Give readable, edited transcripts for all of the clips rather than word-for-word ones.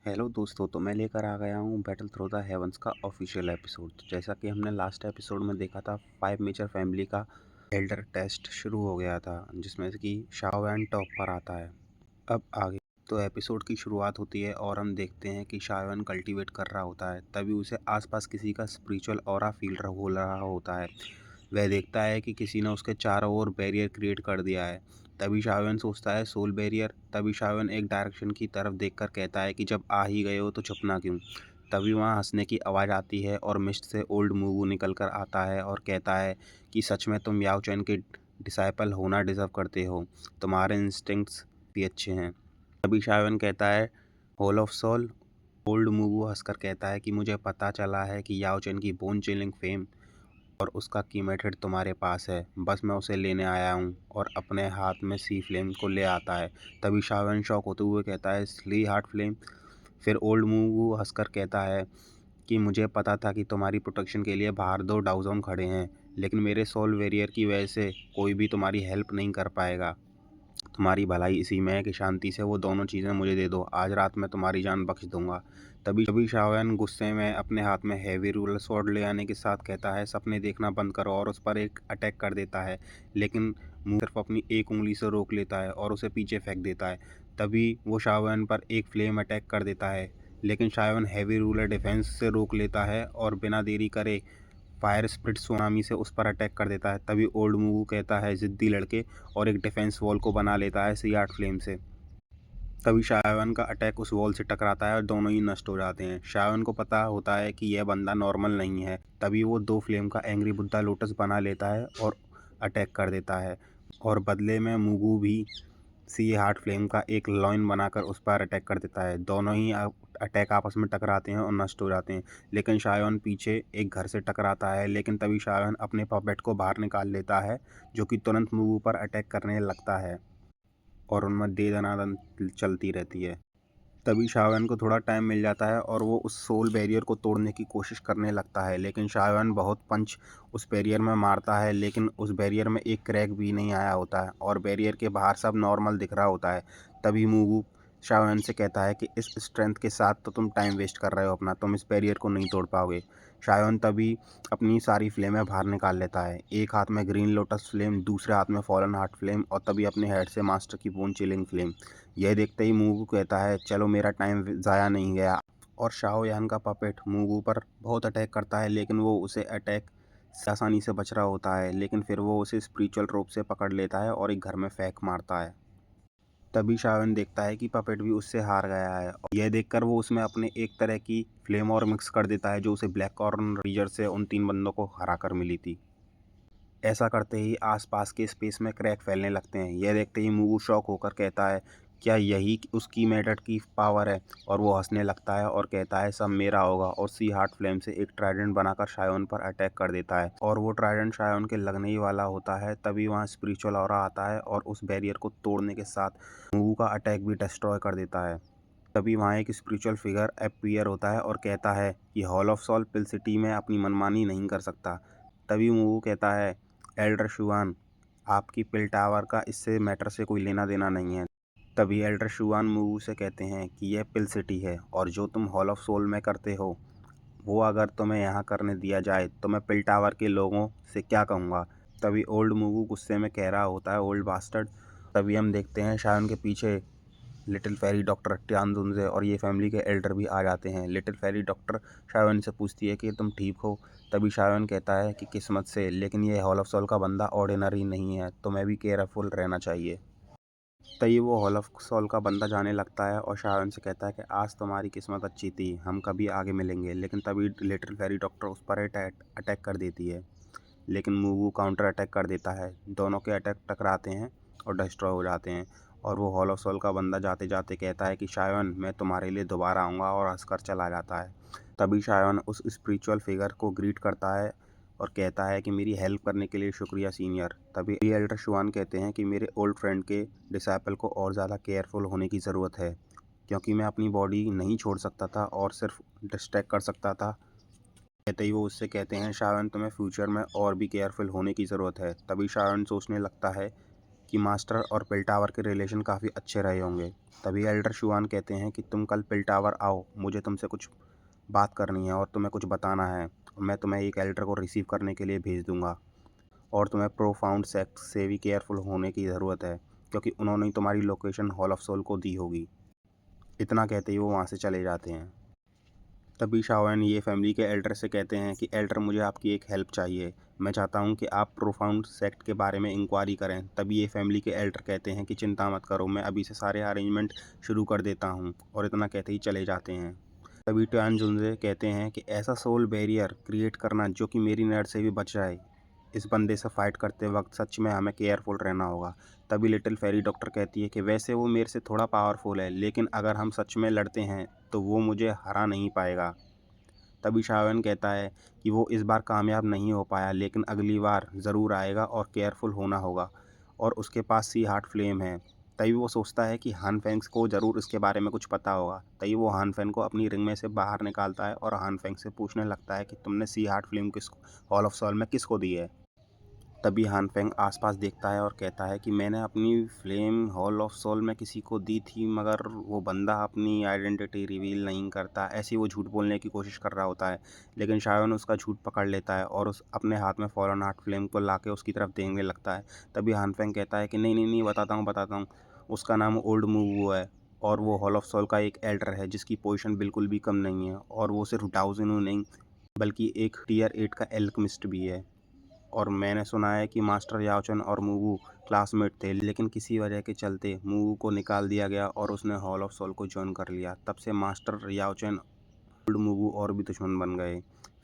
Hello दोस्तों, तो मैं लेकर आ गया हूँ बैटल थ्रू द हेवंस का ऑफिशियल एपिसोड। जैसा कि हमने लास्ट एपिसोड में देखा था, 5 मेजर फैमिली का एल्डर टेस्ट शुरू हो गया था, जिसमें से कि शाओयान टॉप पर आता है। अब आगे तो एपिसोड की शुरुआत होती है और हम देखते हैं कि शाओयान कल्टीवेट कर रहा होता है। तभी उसे आसपास किसी का स्पिरिचुअल ऑरा फील हो रहा होता है। वह देखता है कि किसी ने उसके चारों ओर बैरियर क्रिएट कर दिया है। तभी शाओन सोचता है सोल बैरियर। तभी शाओन एक डायरेक्शन की तरफ देखकर कहता है कि जब आ ही गए हो तो छुपना क्यों। तभी वहाँ हंसने की आवाज़ आती है और मिस्ट से ओल्ड मूवू निकल कर आता है और कहता है कि सच में तुम याओ चैन के डिसाइपल होना डिज़र्व करते हो। तुम्हारे इंस्टिंक्ट्स भी अच्छे हैं। तभी शाओन कहता है होल ऑफ सोल। ओल्ड मूवू हंसकर कहता है कि मुझे पता चला है कि याओ चैन की बोन चिलिंग फेम और उसका की मेथड तुम्हारे पास है। बस मैं उसे लेने आया हूँ। और अपने हाथ में सी फ्लेम को ले आता है। तभी शावन शॉक होते हुए कहता है स्ली हार्ट फ्लेम। फिर ओल्ड मूव हंसकर कहता है कि मुझे पता था कि तुम्हारी प्रोटेक्शन के लिए बाहर 2 डाउजोन खड़े हैं, लेकिन मेरे सोल वेरियर की वजह से कोई भी तुम्हारी हेल्प नहीं कर पाएगा। तुम्हारी भलाई इसी में है कि शांति से वो दोनों चीज़ें मुझे दे दो। आज रात मैं तुम्हारी जान बख्श दूंगा। तभी तभी शाओयान गुस्से में अपने हाथ में हैवी रूलर स्वॉर्ड ले आने के साथ कहता है सपने देखना बंद करो और उस पर एक अटैक कर देता है। लेकिन मुंह सिर्फ अपनी एक उंगली से रोक लेता है और उसे पीछे फेंक देता है। तभी वो शाओयान पर एक फ्लेम अटैक कर देता है, लेकिन शाओयान हैवी रूलर डिफेंस से रोक लेता है और बिना देरी करे फायर स्प्लिट सुनामी से उस पर अटैक कर देता है। तभी ओल्ड मूवू कहता है ज़िद्दी लड़के, और एक डिफेंस वॉल को बना लेता है सी आर्ट फ्लेम से। तभी शायवन का अटैक उस वॉल से टकराता है और दोनों ही नष्ट हो जाते हैं। शायवन को पता होता है कि यह बंदा नॉर्मल नहीं है। तभी वो 2 फ्लेम का एंग्री बुद्धा लोटस बना लेता है और अटैक कर देता है। और बदले में मुगू भी सी हार्ट फ्लेम का एक लाइन बनाकर उस पर अटैक कर देता है। दोनों ही अटैक आपस में टकराते हैं और नष्ट हो जाते हैं। लेकिन शायवन पीछे एक घर से टकराता है, लेकिन तभी शायवन अपने पपेट को बाहर निकाल लेता है, जो कि तुरंत मुगू पर अटैक करने लगता है और उनमें दे दनादन चलती रहती है। तभी शाहवन को थोड़ा टाइम मिल जाता है और वो उस सोल बैरियर को तोड़ने की कोशिश करने लगता है, लेकिन शाहवन बहुत पंच उस बैरियर में मारता है, लेकिन उस बैरियर में एक क्रैक भी नहीं आया होता है और बैरियर के बाहर सब नॉर्मल दिख रहा होता है। तभी मूवू शाहवन से कहता है कि इस स्ट्रेंथ के साथ तो तुम टाइम वेस्ट कर रहे हो अपना, तुम इस बैरियर को नहीं तोड़ पाओगे। शाहवन तभी अपनी सारी फ्लेमें बाहर निकाल लेता है, एक हाथ में ग्रीन लोटस फ्लेम, दूसरे हाथ में फॉलन हार्ट फ्लेम और तभी अपने हेड से मास्टर की बोन चिलिंग फ्लेम। यह देखते ही मूगू कहता है चलो मेरा टाइम ज़ाया नहीं गया। और शाओ यान का पपेट मूगू पर बहुत अटैक करता है, लेकिन वो उसे अटैक से आसानी से बच रहा होता है। लेकिन फिर वो उसे स्पिरिचुअल रोप से पकड़ लेता है और एक घर में फेंक मारता है। तभी शाओन देखता है कि पपेट भी उससे हार गया है और यह देखकर वो उसमें अपने एक तरह की फ्लेम और मिक्स कर देता है, जो उसे ब्लैक कॉर्न रीजर से उन 3 बंदों को हरा कर मिली थी। ऐसा करते ही आसपास के स्पेस में क्रैक फैलने लगते हैं। यह देखते ही मूगू शॉक होकर कहता है क्या यही उसकी मेथड की पावर है। और वो हंसने लगता है और कहता है सब मेरा होगा, और सी हार्ट फ्लेम से एक ट्राइडेंट बनाकर शायोन पर अटैक कर देता है और वो ट्राइडेंट शायोन के लगने ही वाला होता है। तभी वहाँ स्पिरिचुअल ऑरा आता है और उस बैरियर को तोड़ने के साथ मूगू का अटैक भी डिस्ट्रॉय कर देता है। तभी वहाँ एक स्पिरिचुअल फिगर अपीयर होता है और कहता है कि हॉल ऑफ सॉल पिल सिटी में अपनी मनमानी नहीं कर सकता। तभी मूवू कहता है एल्डर शुआन, आपकी पिल टावर का इससे मैटर से कोई लेना देना नहीं है। तभी एल्डर शुआन मूवू से कहते हैं कि यह पिल सिटी है और जो तुम हॉल ऑफ सोल में करते हो वो अगर तुम्हें यहाँ करने दिया जाए तो मैं पिल टावर के लोगों से क्या कहूँगा। तभी ओल्ड मूवू गुस्से में कह रहा होता है ओल्ड बास्टर्ड। तभी हम देखते हैं शायन के पीछे लिटिल फेरी डॉक्टर टियानजुनजे और ये फैमिली के एल्डर भी आ जाते हैं। लिटिल फेरी डॉक्टर शायन से पूछती है कि तुम ठीक हो। तभी शायन कहता है कि किस्मत से, लेकिन ये हॉल ऑफ सोल का बंदा ऑर्डिनरी नहीं है, तुम्हें भी केयरफुल रहना चाहिए। तभी वो हॉल ऑफ सोल का बंदा जाने लगता है और शायन से कहता है कि आज तुम्हारी किस्मत अच्छी थी, हम कभी आगे मिलेंगे। लेकिन तभी लिटिल फेरी डॉक्टर उस पर अटैक कर देती है, लेकिन मूवू काउंटर अटैक कर देता है। दोनों के अटैक टकराते हैं और डिस्ट्रॉय हो जाते हैं। और वो हॉल ऑफ सोल का बंदा जाते जाते कहता है कि शायन मैं तुम्हारे लिए दोबारा आऊँगा, और हंसकर चला जाता है। तभी शायन उस स्पिरिचुअल फिगर को ग्रीट करता है और कहता है कि मेरी हेल्प करने के लिए शुक्रिया सीनियर। तभी एल्डर शुआन कहते हैं कि मेरे ओल्ड फ्रेंड के डिसाइपल को और ज़्यादा केयरफुल होने की ज़रूरत है, क्योंकि मैं अपनी बॉडी नहीं छोड़ सकता था और सिर्फ डिस्ट्रैक्ट कर सकता था। कहते ही वो उससे कहते हैं शायन तुम्हें फ्यूचर में और भी केयरफुल होने की ज़रूरत है। तभी शायन सोचने लगता है कि मास्टर और पिल टावर के रिलेशन काफ़ी अच्छे रहे होंगे। तभी एल्डर शुआन कहते हैं कि तुम कल पिल टावर आओ, मुझे तुमसे कुछ बात करनी है और तुम्हें कुछ बताना है। और मैं तुम्हें एक एल्डर को रिसीव करने के लिए भेज दूंगा और तुम्हें प्रोफाउंड सेक्स से भी केयरफुल होने की ज़रूरत है, क्योंकि उन्होंने ही तुम्हारी लोकेशन हॉल ऑफ सोल को दी होगी। इतना कहते ही वो वहाँ से चले जाते हैं। तभी शाओन ये फैमिली के एल्डर से कहते हैं कि एल्डर, मुझे आपकी एक हेल्प चाहिए। मैं चाहता हूँ कि आप प्रोफाउंड सेक्ट के बारे में इंक्वायरी करें। तभी ये फैमिली के एल्डर कहते हैं कि चिंता मत करो, मैं अभी से सारे अरेंजमेंट शुरू कर देता हूँ। और इतना कहते ही चले जाते हैं। तभी ट्यान जुनजे कहते हैं कि ऐसा सोल बैरियर क्रिएट करना जो कि मेरी नर से भी बच जाए, इस बंदे से फाइट करते वक्त सच में हमें केयरफुल रहना होगा। तभी लिटिल फेरी डॉक्टर कहती है कि वैसे वो मेरे से थोड़ा पावरफुल है, लेकिन अगर हम सच में लड़ते हैं तो वो मुझे हरा नहीं पाएगा। तभी शाओन कहता है कि वो इस बार कामयाब नहीं हो पाया, लेकिन अगली बार ज़रूर आएगा और केयरफुल होना होगा। और उसके पास सी हार्ट फ्लेम है। तभी वो सोचता है कि हान फेंग्स को ज़रूर इसके बारे में कुछ पता होगा। तभी वो हान फेंग को अपनी रिंग में से बाहर निकालता है और हान फेंग से पूछने लगता है कि तुमने सी हार्ट फ्लेम किस हॉल ऑफ सॉल में किसको दी है। तभी हान फेंग आसपास देखता है और कहता है कि मैंने अपनी फ्लेम हॉल ऑफ सोल में किसी को दी थी, मगर वो बंदा अपनी आइडेंटिटी रिवील नहीं करता। ऐसे ही वो झूठ बोलने की कोशिश कर रहा होता है, लेकिन शाओन उसका झूठ पकड़ लेता है और उस अपने हाथ में फॉलन हार्ट फ्लेम को लाके उसकी तरफ देखने लगता है। तभी हान फेंग कहता है कि नहीं नहीं नहीं, बताता हूँ। उसका नाम ओल्ड मूव है और वो हॉल ऑफ सोल का एक एल्डर है जिसकी पोजीशन बिल्कुल भी कम नहीं है, और वो सिर्फ डाउजिनू नहीं बल्कि एक टियर 8 का एल्केमिस्ट भी है। और मैंने सुना है कि मास्टर याओचन और मूवू क्लासमेट थे, लेकिन किसी वजह के चलते मूवू को निकाल दिया गया और उसने हॉल ऑफ सोल को ज्वाइन कर लिया। तब से मास्टर याओचन ओल्ड मूवू और भी दुश्मन बन गए।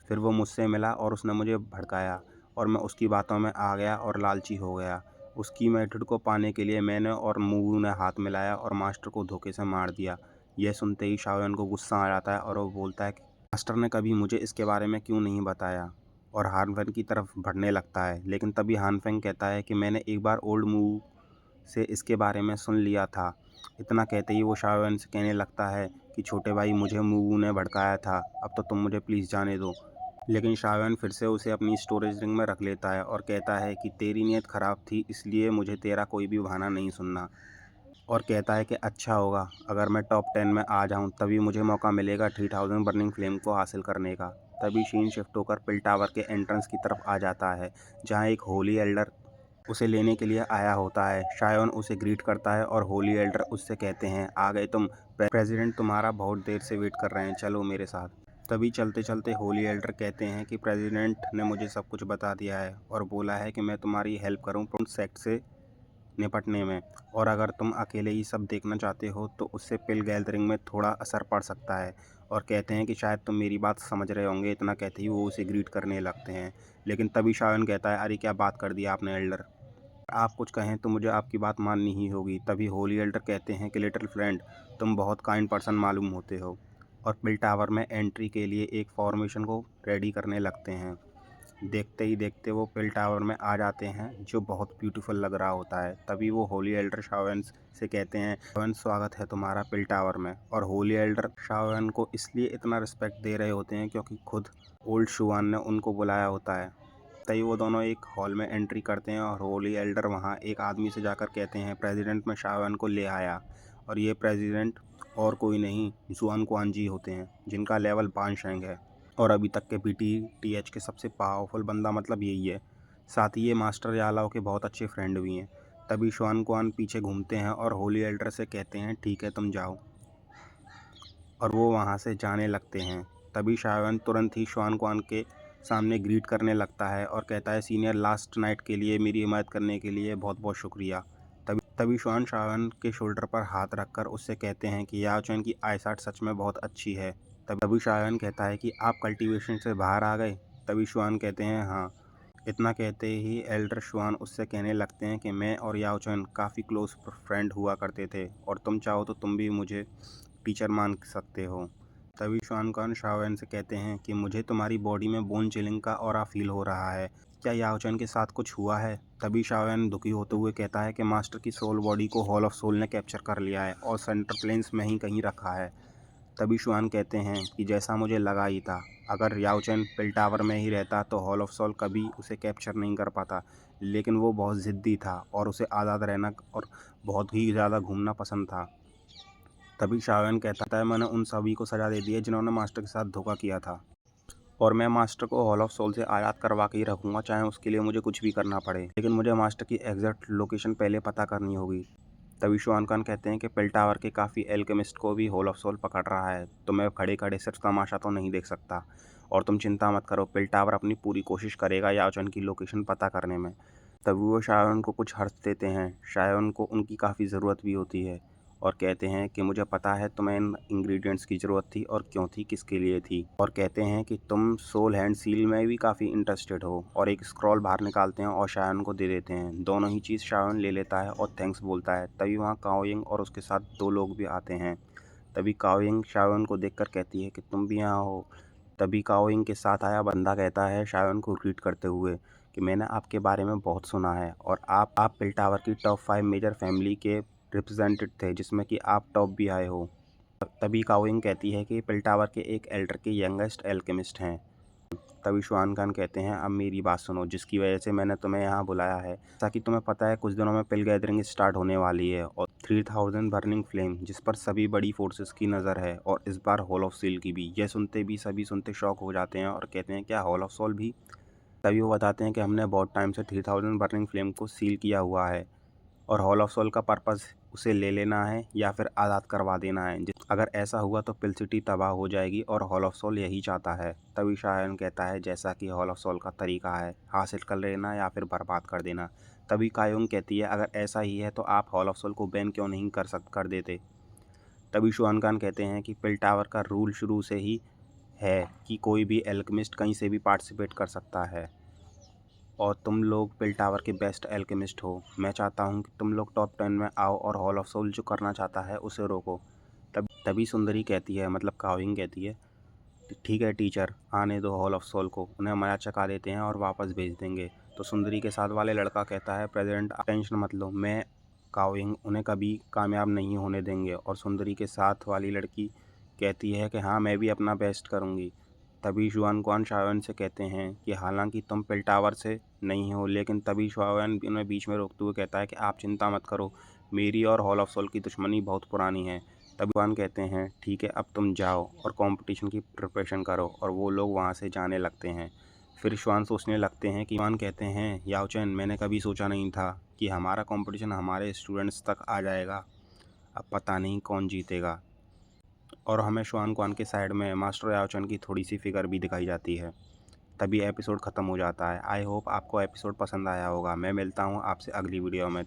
फिर वो मुझसे मिला और उसने मुझे भड़काया और मैं उसकी बातों में आ गया और लालची हो गया। उसकी मेथड को पाने के लिए मैंने और मूवू ने हाथ मिलाया और मास्टर को धोखे से मार दिया। यह सुनते ही शाओन को गुस्सा आ जाता है और वो बोलता है कि मास्टर ने कभी मुझे इसके बारे में क्यों नहीं बताया, और हानफेंग की तरफ बढ़ने लगता है। लेकिन तभी हानफेंग कहता है कि मैंने एक बार ओल्ड मूव से इसके बारे में सुन लिया था। इतना कहते ही वो शाओन से कहने लगता है कि छोटे भाई, मुझे मूवू ने भड़काया था, अब तो तुम मुझे प्लीज़ जाने दो। लेकिन शाओन फिर से उसे अपनी स्टोरेज रिंग में रख लेता है और कहता है कि तेरी नीयत ख़राब थी, इसलिए मुझे तेरा कोई भी बहाना नहीं सुनना। और कहता है कि अच्छा होगा अगर मैं टॉप 10 में आ जाऊं, तभी मुझे मौका मिलेगा 3000 बर्निंग फ्लेम को हासिल करने का। तभी शीन शिफ्ट होकर पिल टावर के एंट्रेंस की तरफ आ जाता है, जहां एक होली एल्डर उसे लेने के लिए आया होता है। शायोन उसे ग्रीट करता है और होली एल्डर उससे कहते हैं, आ गए तुम, प्रेसिडेंट तुम्हारा बहुत देर से वेट कर रहे हैं, चलो मेरे साथ। तभी चलते चलते होली एल्डर कहते हैं कि प्रेसिडेंट ने मुझे सब कुछ बता दिया है और बोला है कि मैं तुम्हारी हेल्प करूं सेक्ट से निपटने में, और अगर तुम अकेले ही सब देखना चाहते हो तो उससे पिल गैदरिंग में थोड़ा असर पड़ सकता है। और कहते हैं कि शायद तुम मेरी बात समझ रहे होंगे। इतना कहते ही वो उसे ग्रीट करने लगते हैं। लेकिन तभी शायन कहता है, अरे क्या बात कर दिया आपने एल्डर, आप कुछ कहें तो मुझे आपकी बात माननी ही होगी। तभी होली एल्डर कहते हैं कि लिटिल फ्रेंड, तुम बहुत काइंड पर्सन मालूम होते हो, और पिल टावर में एंट्री के लिए एक फॉर्मेशन को रेडी करने लगते हैं। देखते ही देखते वो पिल टावर में आ जाते हैं, जो बहुत ब्यूटीफुल लग रहा होता है। तभी वो होली एल्डर शाओन से कहते हैं, शाओन स्वागत है तुम्हारा पिल टावर में। और होली एल्डर शाओन को इसलिए इतना रिस्पेक्ट दे रहे होते हैं क्योंकि खुद ओल्ड शुआन ने उनको बुलाया होता है। तभी वो दोनों एक हॉल में एंट्री करते हैं और होली एल्डर वहाँ एक आदमी से जाकर कहते हैं, प्रेसिडेंट, मैं शाओन को ले आया। और ये प्रेसिडेंट और कोई नहीं, जुआन क्वानजी होते हैं, जिनका लेवल 5 रैंक है और अभी तक के BTTH के सबसे पावरफुल बंदा मतलब यही है। साथ ही ये मास्टर यालाओ के बहुत अच्छे फ्रेंड भी हैं। तभी शुआन कुआन पीछे घूमते हैं और होली एल्डर से कहते हैं, ठीक है तुम जाओ, और वो वहाँ से जाने लगते हैं। तभी शाओन तुरंत ही शुआन कुआन के सामने ग्रीट करने लगता है और कहता है, सीनियर, लास्ट नाइट के लिए मेरी हिमायत करने के लिए बहुत बहुत शुक्रिया। तभी शुआन शाओन के शोल्डर पर हाथ रखकर उससे कहते हैं कि याओ चैन की आईसाइट सच में बहुत अच्छी है। तभी शाओन कहता है कि आप कल्टीवेशन से बाहर आ गए। तभी शुआन कहते हैं, हाँ। इतना कहते ही एल्डर शुआन उससे कहने लगते हैं कि मैं और याओ चैन काफ़ी क्लोज फ्रेंड हुआ करते थे, और तुम चाहो तो तुम भी मुझे टीचर मान सकते हो। तभी शुआन खान शाओन से कहते हैं कि मुझे तुम्हारी बॉडी में बोन चिलिंग का ऑरा फील हो रहा है, क्या याओचन के साथ कुछ हुआ है। तभी शाओन दुखी होते हुए कहता है कि मास्टर की सोल बॉडी को हॉल ऑफ सोल ने कैप्चर कर लिया है और सेंटर प्लेन्स में ही कहीं रखा है। तभी शुआन कहते हैं कि जैसा मुझे लगा ही था, अगर याओचन पिल टावर में ही रहता तो हॉल ऑफ सोल कभी उसे कैप्चर नहीं कर पाता। लेकिन वो बहुत ज़िद्दी था और उसे आज़ाद रहना और बहुत ही ज़्यादा घूमना पसंद था। तभी शाओयान कहता है, मैंने उन सभी को सज़ा दे दी है जिन्होंने मास्टर के साथ धोखा किया था, और मैं मास्टर को हॉल ऑफ सोल से आज़ाद करवा के ही रखूँगा, चाहे उसके लिए मुझे कुछ भी करना पड़े। लेकिन मुझे मास्टर की एग्जैक्ट लोकेशन पहले पता करनी होगी। तभी शुआन खान कहते हैं कि पिल टावर के काफ़ी एल्केमिस्ट को भी हॉल ऑफ सोल पकड़ रहा है, तो मैं खड़े खड़े सिर्फ तमाशा तो नहीं देख सकता। और तुम चिंता मत करो, पिल टावर अपनी पूरी कोशिश करेगा याओचन की लोकेशन पता करने में। तभी वो शाओन को कुछ हर्ष देते हैं। शाओन को उनकी काफ़ी ज़रूरत भी होती है और कहते हैं कि मुझे पता है तुम्हें इन इंग्रेडिएंट्स की ज़रूरत थी और क्यों थी, किसके लिए थी। और कहते हैं कि तुम सोल हैंड सील में भी काफ़ी इंटरेस्टेड हो, और एक स्क्रॉल बाहर निकालते हैं और शाओन को दे देते हैं। दोनों ही चीज़ शाओन ले लेता है और थैंक्स बोलता है। तभी वहाँ काओयिंग और उसके साथ 2 लोग भी आते हैं। तभी काओयिंग शाओन को देखकर कहती है कि तुम भी यहाँ हो। तभी काओयिंग के साथ आया बंदा कहता है शाओन को ग्रीट करते हुए कि मैंने आपके बारे में बहुत सुना है और आप पिल टावर की टॉप 5 मेजर फैमिली के रिप्रेजेंटेड थे, जिसमें कि आप टॉप भी आए हो। तभी काओइंग कहती है कि पिल टावर के एक एल्डर के यंगेस्ट एल्केमिस्ट हैं। तभी शुआन खान कहते हैं, अब मेरी बात सुनो, जिसकी वजह से मैंने तुम्हें यहाँ बुलाया है। ताकि तुम्हें पता है कुछ दिनों में पिल गैदरिंग स्टार्ट होने वाली है और 3000 बर्निंग फ्लेम, जिस पर सभी बड़ी फोर्सेस की नज़र है, और इस बार हॉल ऑफ सील की भी। यह सुनते भी सभी सुनते शॉक हो जाते हैं और कहते हैं, क्या हॉल ऑफ सोल भी? तभी वो बताते हैं कि हमने बहुत टाइम से 3000 बर्निंग फ्लेम को सील किया हुआ है, और हॉल ऑफ सोल का पर्पस उसे ले लेना है या फिर आज़ाद करवा देना है। अगर ऐसा हुआ तो पिल सिटी तबाह हो जाएगी और हॉल ऑफ सोल यही चाहता है। तभी शायन कहता है, जैसा कि हॉल ऑफ सोल का तरीका है, हासिल कर लेना या फिर बर्बाद कर देना। तभी कायोंग कहती है, अगर ऐसा ही है तो आप हॉल ऑफ सोल को बैन क्यों नहीं कर देते। तभी शुआन खान कहते हैं कि पिल टावर का रूल शुरू से ही है कि कोई भी एल्केमिस्ट कहीं से भी पार्टिसिपेट कर सकता है, और तुम लोग पिल टावर के बेस्ट एल्केमिस्ट हो। मैं चाहता हूँ कि तुम लोग टॉप 10 में आओ और हॉल ऑफ सोल जो करना चाहता है उसे रोको। तभी सुंदरी कहती है, मतलब काओइंग कहती है, ठीक है टीचर, आने दो हॉल ऑफ सोल को, उन्हें माया चका देते हैं और वापस भेज देंगे। तो सुंदरी के साथ वाले लड़का कहता है, प्रेसिडेंट आप टेंशन मत लो, मैं काओइंग उन्हें कभी कामयाब नहीं होने देंगे। और सुंदरी के साथ वाली लड़की कहती है कि हाँ, मैं भी अपना बेस्ट करूँगी। तभी जुआन क्वान शाओन से कहते हैं कि हालांकि तुम पिल टावर से नहीं हो, लेकिन तभी शाओन उन्हें बीच में रोकते हुए कहता है कि आप चिंता मत करो, मेरी और हॉल ऑफ सोल की दुश्मनी बहुत पुरानी है। तभी जुआन कहते हैं, ठीक है, अब तुम जाओ और कंपटीशन की प्रिपरेशन करो, और वो लोग वहाँ से जाने लगते हैं। फिर श्वान सोचने लगते हैं कि, श्वान कहते हैं, याओचेन, मैंने कभी सोचा नहीं था कि हमारा कंपटीशन हमारे स्टूडेंट्स तक आ जाएगा। अब पता नहीं कौन जीतेगा। और हमें शुआन क्वान के साइड में मास्टर याओचन की थोड़ी सी फिगर भी दिखाई जाती है। तभी एपिसोड ख़त्म हो जाता है। आई होप आपको एपिसोड पसंद आया होगा। मैं मिलता हूँ आपसे अगली वीडियो में।